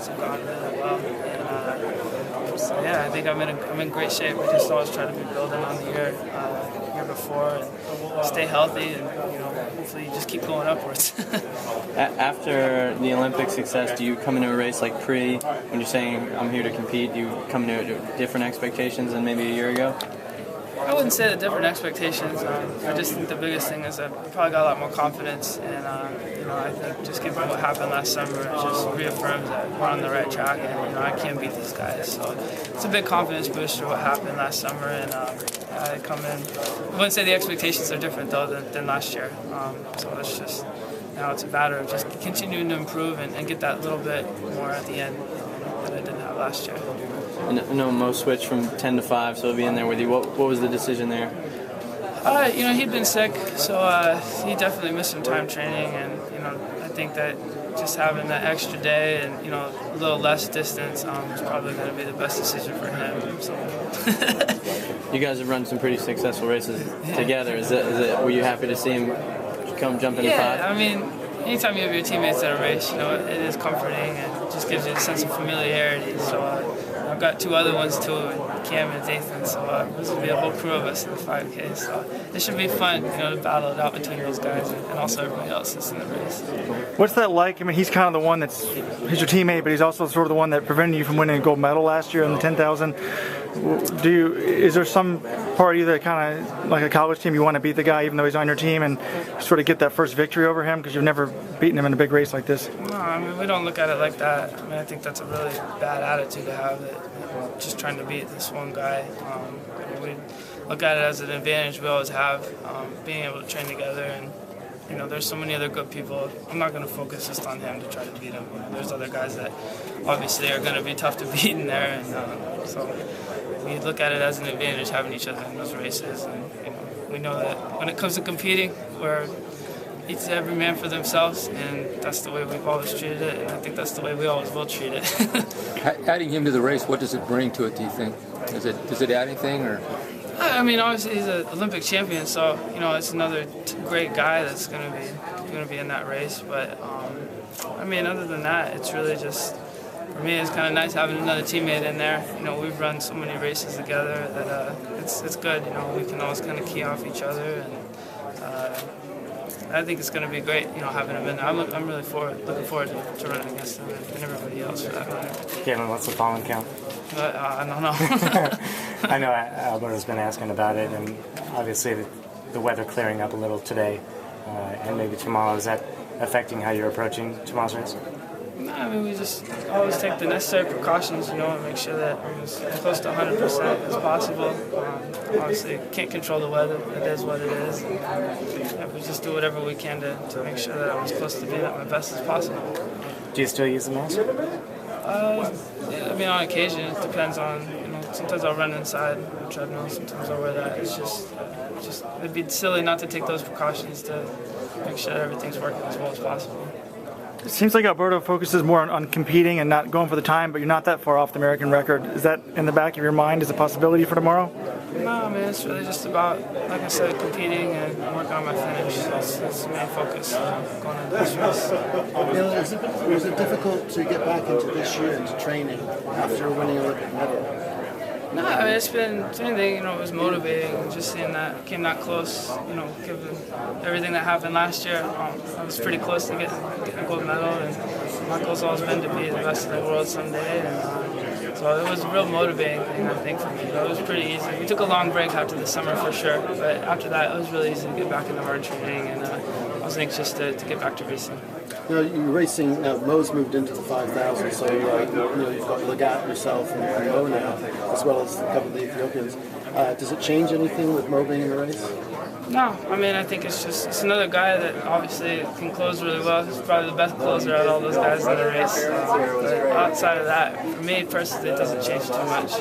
have gone really well. And so yeah, I think I'm in great shape. I just always try to be building on the year before and stay healthy, and hopefully you just keep going upwards. After the Olympic success, do you come into a race like when you're saying I'm here to compete? Do you come into it with different expectations than maybe a year ago? I wouldn't say the different expectations. I just think the biggest thing is I probably got a lot more confidence, and I think just given what happened last summer, it just reaffirms that we're on the right track, and I can beat these guys. So it's a big confidence booster what happened last summer, and I come in. I wouldn't say the expectations are different though than last year. So it's just now it's a matter of just continuing to improve and get that little bit more at the end that I didn't have last year. I know Mo switched from 10 to 5, so he'll be in there with you. What was the decision there? He'd been sick, so he definitely missed some time training, and I think that just having that extra day and a little less distance was probably going to be the best decision for him. So. You guys have run some pretty successful races together. Were you happy to see him come jump into 5? Yeah, I mean, anytime you have your teammates at a race, it is comforting and just gives you a sense of familiarity. So I've got 2 other ones too, Cam and Dathan. So this will be a whole crew of us in the 5K. So it should be fun, to battle it out between those guys and also everybody else that's in the race. What's that like? I mean, he's kind of the one he's your teammate, but he's also sort of the one that prevented you from winning a gold medal last year in the 10,000. Is there some part of you that kind of, like a college team, you want to beat the guy even though he's on your team and sort of get that first victory over him because you've never beaten him in a big race like this? No, I mean, we don't look at it like that. I mean, I think that's a really bad attitude to have, that just trying to beat this one guy. We look at it as an advantage we always have, being able to train together, and there's so many other good people. I'm not going to focus just on him to try to beat him. There's other guys that obviously are going to be tough to beat in there, and so we look at it as an advantage having each other in those races. And we know that when it comes to competing, we're each every man for themselves, and that's the way we've always treated it, and I think that's the way we always will treat it. Adding him to the race, what does it bring to it, do you think? Does it add anything, or? I mean, obviously he's an Olympic champion, so it's another great guy that's going to be in that race. But I mean, other than that, it's really just, for me, it's kind of nice having another teammate in there. We've run so many races together that it's good. We can always kind of key off each other, and I think it's going to be great. Having him in there. I'm looking forward to running against him and everybody else for that matter. Galen, what's the pollen count? I don't know. I know Alberto's been asking about it, and obviously the weather clearing up a little today and maybe tomorrow. Is that affecting how you're approaching tomorrow's race? No, I mean, we just always take the necessary precautions, and make sure that we're as close to 100% as possible. Obviously, can't control the weather. It is what it is. And we just do whatever we can to make sure that I'm as close to being at my best as possible. Do you still use the mask? Yeah, I mean, on occasion, it depends on, sometimes I'll run inside the treadmill, sometimes I'll wear that. It's just it'd be silly not to take those precautions to make sure that everything's working as well as possible. It seems like Alberto focuses more on competing and not going for the time, but you're not that far off the American record. Is that in the back of your mind as a possibility for tomorrow? No, I mean, it's really just about, like I said, competing and working on my finish. That's the main focus going into this race. Was it difficult to get back into this year, into training, after winning an Olympic medal? No, I mean, it's been anything, it was motivating, just seeing that came that close, given everything that happened last year. I was pretty close to getting a gold medal, and my goal's always been to be the best in the world someday, and so it was a real motivating thing, I think, for me. But it was pretty easy. We took a long break after the summer for sure, but after that, it was really easy to get back into hard training, and I was anxious to get back to racing. You're racing now. Mo's moved into the 5,000, so you've got Legat yourself and Mo now, as well as a couple of the Ethiopians. Does it change anything with Mo being in the race? No, I mean, I think it's another guy that obviously can close really well. He's probably the best closer out of all those guys in the race. But outside of that, for me personally, it doesn't change too much.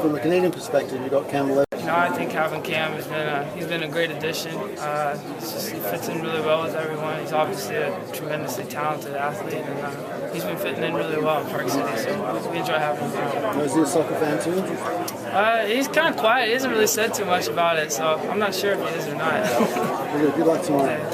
From a Canadian perspective, you've got Cam. I think having Cam he's been a great addition. He fits in really well with everyone. He's obviously a tremendously talented athlete, and he's been fitting in really well in Park City. So we enjoy having him. Is he a soccer fan too? He's kind of quiet. He hasn't really said too much about it, so I'm not sure if he is or not. Good luck tomorrow.